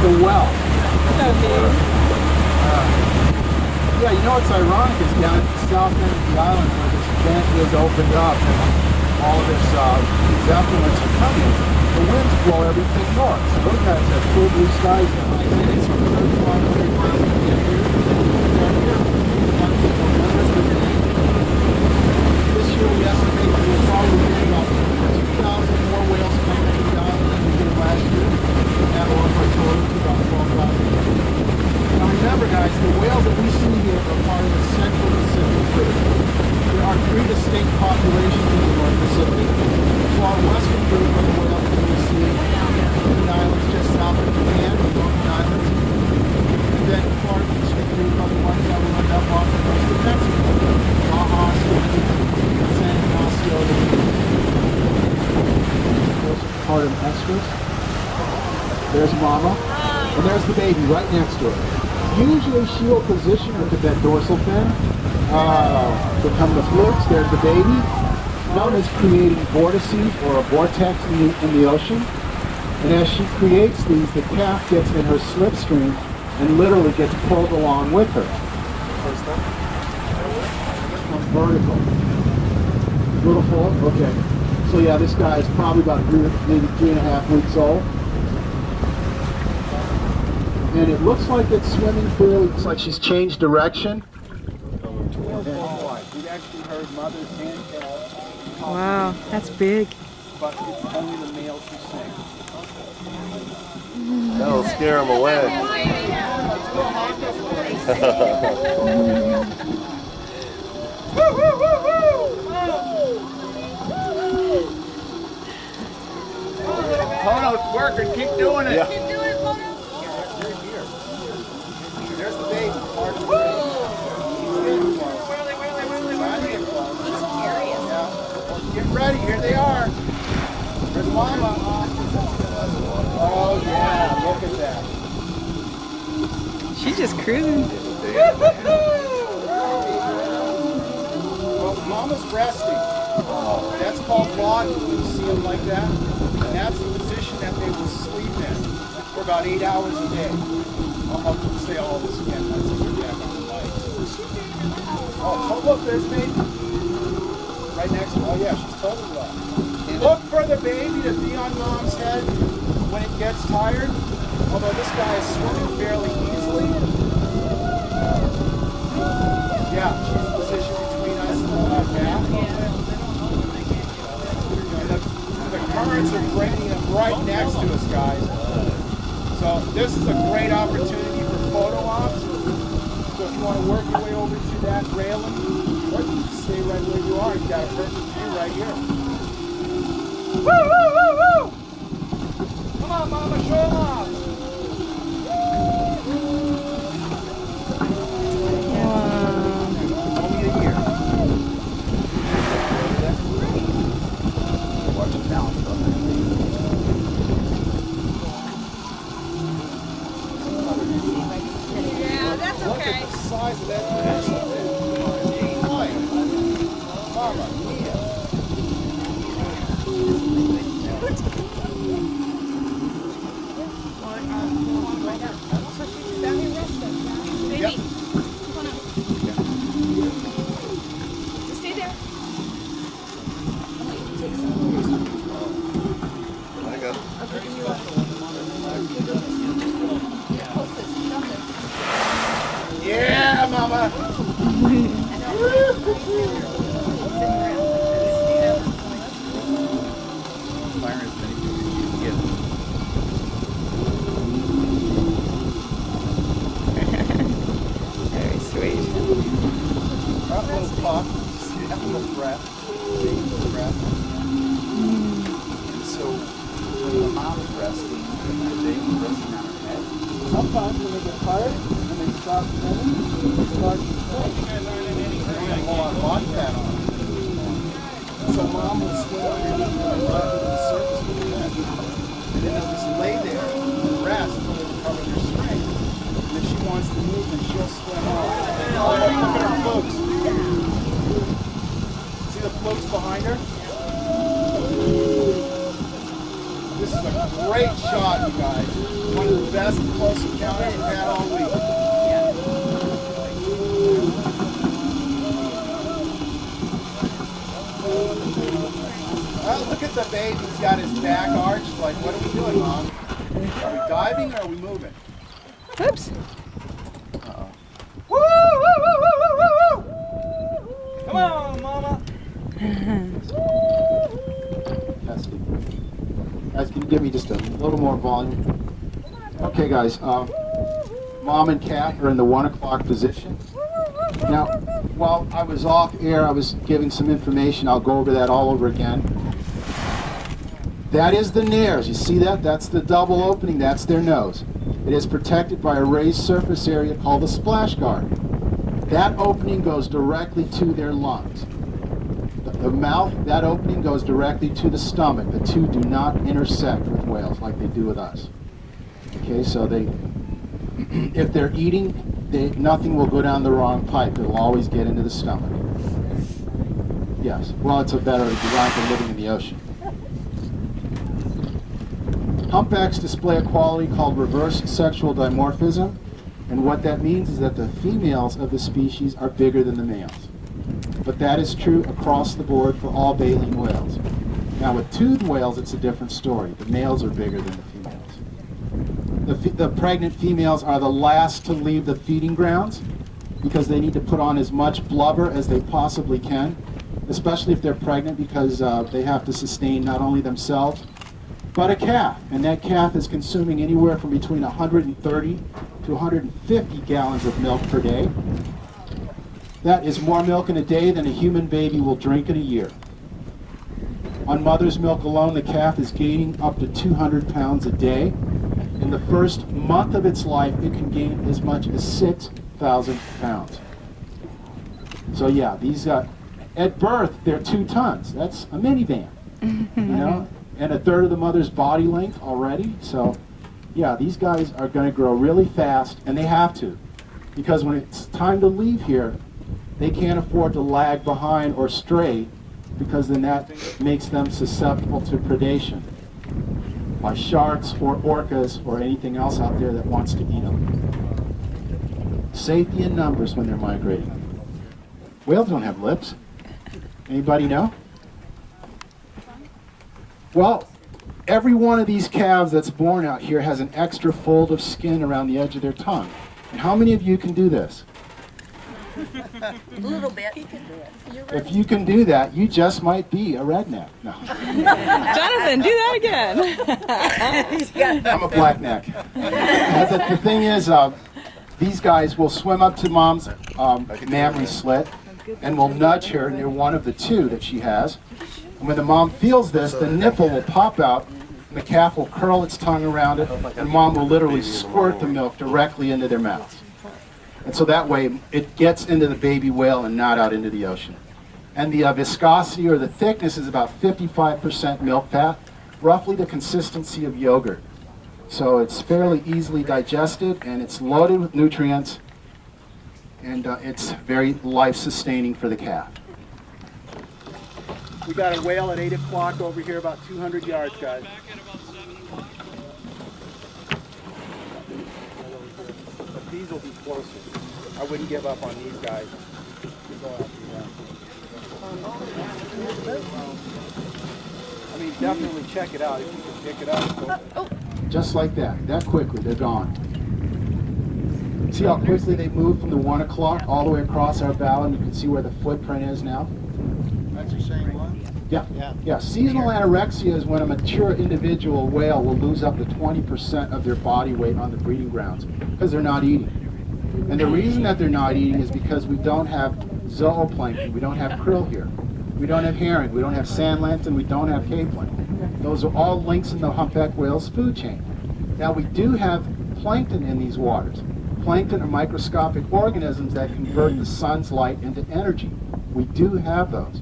the well. Okay. Yeah, you know what's ironic is down at the south end of the island where this vent is opened up and all this these effluents are coming, the winds blow everything north. So those guys have full blue skies now. It's from 3,500 miles from here. This year we estimate that we'll probably get about 2,000 more whales coming to the island than we did last year. That'll up our total to about 12,000. Now remember guys, the whales that we see here are part of the Central Pacific group. There are 3 distinct populations in the North Pacific. The far western group of the whales that we see in the islands just south of Japan, the Northern Islands. And then the far eastern group of the ones that will end up off the coast of Mexico. Baja, San Ignacio. Those are part of estrus. There's Mama. And there's the baby right next to her. Usually she will position her to that dorsal fin. Become the flukes. There's the baby. Known as creating vortices or a vortex in the ocean. And as she creates these, the calf gets in her slipstream and literally gets pulled along with her. Vertical. Little full? Okay. So yeah, this guy is probably about maybe 3.5 weeks old. And it looks like it's swimming freely. It's like she's changed direction. We actually heard mother's hand calf. Wow, that's big. But it's only the male who sings. That'll scare him away. Hold on, working, keep doing it. Yeah. Keep doing it, Photo. There's the baby. Part of the baby. Get ready, here they are. There's Mama. Oh yeah, look at that. She's just cruising. Well, Mama's resting. That's called rocking. You see them like that? And that's the position that they will sleep in for about 8 hours a day. I'll say all this again once I get back on the mic. Oh, look, there's baby. Right next to her. Oh yeah, she's totally well. Look for the baby to be on Mom's head when it gets tired. Although this guy is swimming fairly easily. Yeah, she's positioned between us and the calf. The currents are bringing them right next to us, guys. So this is a great opportunity for photo ops. So if you want to work your way over to that railing, or you can stay right where you are. You've got a perfect view right here. Woo, woo, woo, woo! Come on, Mama, show them off. Only a year. Watch it balance, brother. Yeah, that's Look okay. at the size of that pencil. Mama, Mia. Yep. Just stay there. I got it. Yeah, Mama. Very sweet. That little puff. See that little breath? Big breath. And so when the mom is resting, the baby's resting on her head. Sometimes when they get tired and they stop swimming, they start to swim. They have a lot of body fat on them. So mom will swim underneath and right to the surface with her head. And then they'll just lay there and rest until they recover their strength. And if she wants to move, then she'll swim off. Oh, look at her floats. See the floats behind her? This is a great shot, you guys. One of the best close encounters we've had all week. Look at the baby. He's got his back arched. Like, what are we doing, Mom? Are we diving or are we moving? Oops. Uh-oh. Woo, woo, woo, woo, woo, woo. Come on, Mama. Testing. Guys, can you give me just a little more volume? Okay, guys. Mom and calf are in the 1 o'clock position. Now, while I was off air, I was giving some information. I'll go over that all over again. That is the nares. You see that? That's the double opening. That's their nose. It is protected by a raised surface area called the splash guard. That opening goes directly to their lungs. The mouth, that opening goes directly to the stomach. The two do not intersect with whales like they do with us. Okay, so if they're eating, nothing will go down the wrong pipe. It'll always get into the stomach. Yes, well, it's a better design for living in the ocean. Humpbacks display a quality called reverse sexual dimorphism, and what that means is that the females of the species are bigger than the males. But that is true across the board for all baleen whales. Now with toothed whales, it's a different story. The males are bigger than the females. The pregnant females are the last to leave the feeding grounds because they need to put on as much blubber as they possibly can, especially if they're pregnant, because they have to sustain not only themselves, but a calf. And that calf is consuming anywhere from between 130 to 150 gallons of milk per day. That is more milk in a day than a human baby will drink in a year. On mother's milk alone, the calf is gaining up to 200 pounds a day. In the first month of its life, it can gain as much as 6,000 pounds. So yeah, these at birth, they're 2 tons. That's a minivan, you know, and a third of the mother's body length already. So yeah, these guys are going to grow really fast, and they have to, because when it's time to leave here, they can't afford to lag behind or stray, because then that makes them susceptible to predation by sharks or orcas or anything else out there that wants to eat them. Safety in numbers when they're migrating. Whales don't have lips. Anybody know? Well, every one of these calves that's born out here has an extra fold of skin around the edge of their tongue. And how many of you can do this? A little bit. If you can do that, you just might be a redneck. No. Jonathan, do that again. I'm a blackneck. The thing is, these guys will swim up to mom's mammary slit and will nudge her near one of the two that she has. And when the mom feels this, the nipple will pop out, and the calf will curl its tongue around it, and mom will literally squirt the milk directly into their mouths. And so that way, it gets into the baby whale and not out into the ocean. And the viscosity or the thickness is about 55% milk fat, roughly the consistency of yogurt. So it's fairly easily digested, and it's loaded with nutrients, and it's very life-sustaining for the calf. We got a whale at 8 o'clock over here, about 200 yards, guys. But these will be closer. I wouldn't give up on these guys. I mean, definitely check it out if you can pick it up. Just like that. That quickly, they're gone. See how quickly they move from the 1 o'clock all the way across our bow, and you can see where the footprint is now? That's the same one? Yeah. Seasonal anorexia is when a mature individual whale will lose up to 20% of their body weight on the breeding grounds because they're not eating. And the reason that they're not eating is because we don't have zooplankton, we don't have krill here. We don't have herring, we don't have sand lantern, we don't have cave plankton. Those are all links in the humpback whale's food chain. Now we do have plankton in these waters. Plankton are microscopic organisms that convert the sun's light into energy. We do have those.